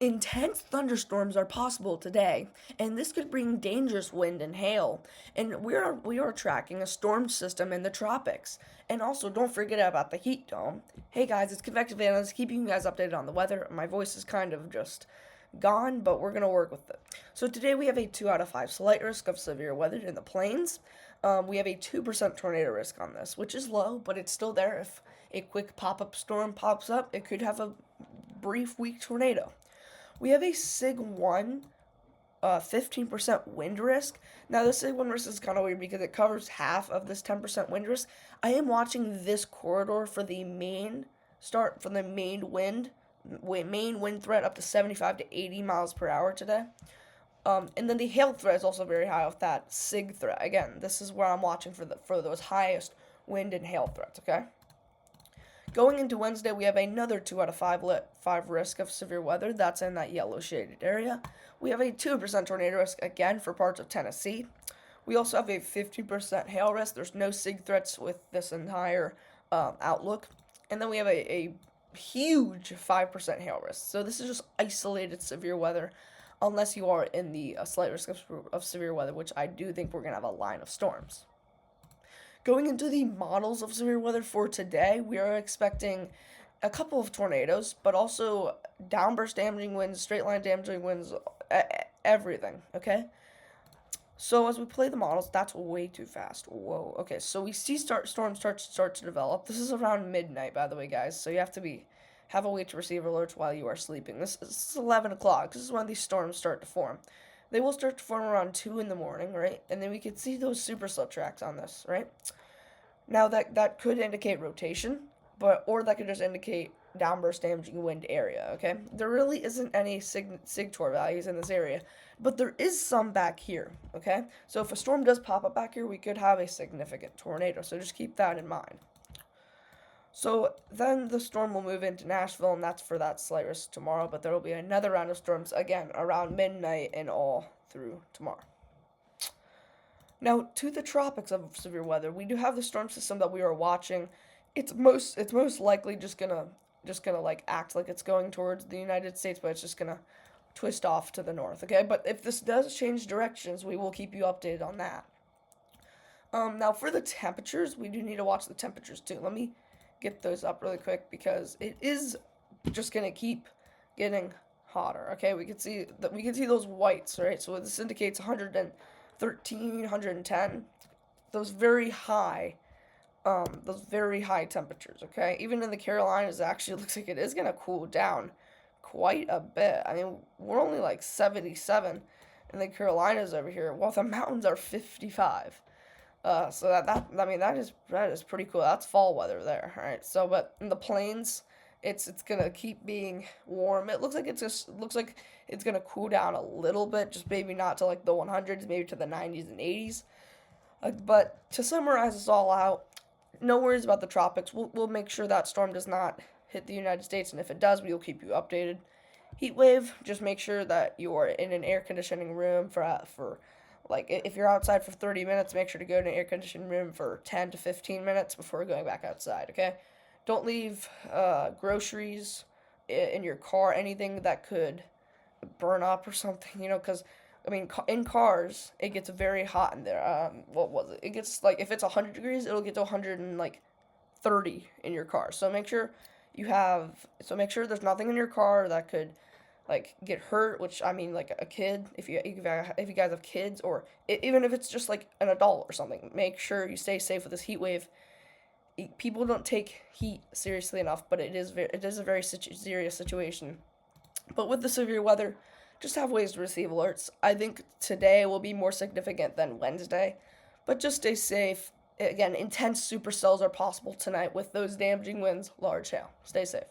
Intense thunderstorms are possible today, and this could bring dangerous wind and hail. And we are tracking a storm system in the tropics. And also, don't forget about the heat dome. Hey guys, it's Convective Analyst, keeping you guys updated on the weather. My voice is kind of just gone, but we're gonna work with it. So today we have a 2 out of 5 slight risk of severe weather in the plains. We have a 2% tornado risk on this, which is low, but it's still there. If a quick pop-up storm pops up, it could have a brief weak tornado. We have a SIG 1 15% wind risk. Now, the SIG 1 risk is kind of weird because it covers half of this 10% wind risk. I am watching this corridor for the main main wind threat up to 75 to 80 miles per hour today. And then the hail threat is also very high with that SIG threat. Again, this is where I'm watching for those highest wind and hail threats, okay? Going into Wednesday, we have another 2 out of 5 risk of severe weather. That's in that yellow shaded area. We have a 2% tornado risk again for parts of Tennessee. We also have a 50% hail risk. There's no SIG threats with this entire outlook. And then we have a huge 5% hail risk. So this is just isolated severe weather, unless you are in the slight risk of severe weather, which I do think we're going to have a line of storms. Going into the models of severe weather for today, we are expecting a couple of tornadoes, but also downburst damaging winds, straight line damaging winds, everything, okay? So as we play the models, that's way too fast. Whoa, okay, so we see storms start to develop. This is around midnight, by the way, guys, so you have to have a way to receive alerts while you are sleeping. This is 11 o'clock. This is when these storms start to form. They will start to form around 2 in the morning, right? And then we can see those supercell tracks on this, right? Now that could indicate rotation, or that could just indicate downburst damaging wind area, okay? There really isn't any SIGTOR values in this area, but there is some back here, okay? So if a storm does pop up back here, we could have a significant tornado, so just keep that in mind. So then the storm will move into Nashville, and that's for that slight risk tomorrow, but there will be another round of storms, again, around midnight and all through tomorrow. Now, to the tropics of severe weather, we do have the storm system that we are watching. It's most likely just gonna like act like it's going towards the United States, but it's just gonna twist off to the north, okay? But if this does change directions, we will keep you updated on that. Now for the temperatures, we do need to watch the temperatures too. Let me get those up really quick because it is just gonna keep getting hotter. Okay, we can see those whites, right? So this indicates 113, 110, those very high temperatures. Okay, even in the Carolinas, it actually looks like it is gonna cool down quite a bit. I mean, we're only like 77 in the Carolinas over here, while the mountains are 55. So that is pretty cool. That's fall weather there, all right? So, but in the plains, it's gonna keep being warm. It looks like it's gonna cool down a little bit, just maybe not to like the 100s, maybe to the 90s and 80s. But to summarize this all out, no worries about the tropics. We'll make sure that storm does not hit the United States, and if it does, we will keep you updated. Heat wave, just make sure that you are in an air conditioning room for like, if you're outside for 30 minutes, make sure to go to an air conditioned room for 10 to 15 minutes before going back outside, okay? Don't leave groceries in your car, anything that could burn up or something, because, I mean, in cars, it gets very hot in there. What was it? It gets, like, if it's 100 degrees, it'll get to 130 in your car. So make sure there's nothing in your car that could like get hurt, which I mean like a kid, if you guys have kids, or even if it's just like an adult or something, make sure you stay safe with this heat wave. People don't take heat seriously enough, but it is a very serious situation. But with the severe weather, just have ways to receive alerts. I think today will be more significant than Wednesday, but just stay safe. Again, intense supercells are possible tonight with those damaging winds, large hail. Stay safe.